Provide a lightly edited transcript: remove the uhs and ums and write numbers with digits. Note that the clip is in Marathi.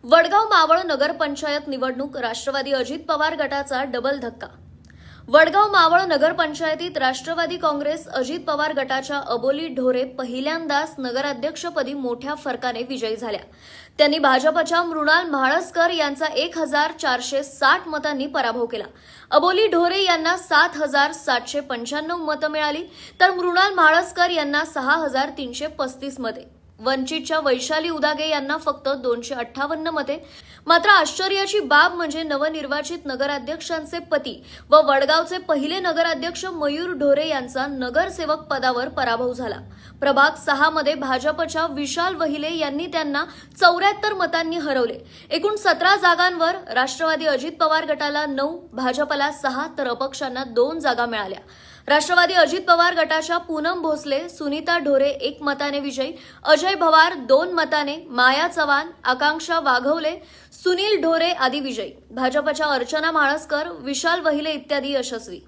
वडगाव मावळ नगरपंचायत निवडणूक राष्ट्रवादी अजित पवार गटाचा डबल धक्का। वडगाव मावळ नगरपंचायतीत राष्ट्रवादी काँग्रेस अजित पवार गटाच्या अबोली ढोरे पहिल्यांदाच नगराध्यक्षपदी मोठ्या फरकाने विजयी झाल्या। त्यांनी भाजपच्या मृणाल म्हाळसकर यांचा 1460 मतांनी पराभव केला। अबोली ढोरे यांना 7795 मतं मिळाली, तर मृणाल म्हाळसकर यांना 6335 मते। वंचितच्या वैशाली उदागे यांना फक्त 258 मते। मात्र आश्चर्याची बाब म्हणजे नवनिर्वाचित नगराध्यक्षांचे पती व वडगावचे पहिले नगराध्यक्ष मयूर ढोरे यांचा नगरसेवक पदावर पराभव झाला। प्रभाग 6 मध्ये भाजपच्या विशाल वहिले यांनी त्यांना 74 मतांनी हरवले। एकूण 17 जागांवर राष्ट्रवादी अजित पवार गटाला 9, भाजपला 6 तर अपक्षांना 2 जागा मिळाल्या। राष्ट्रवादी अजित पवार गटाच्या पूनम भोसले, सुनीता ढोरे 1 मताने विजयी, अजय भवार 2 मताने, माया चव्हाण, आकांक्षा वाघवले, सुनील ढोरे आदी विजयी। भाजपच्या अर्चना म्हाळसकर, विशाल वहिले इत्यादी यशस्वी।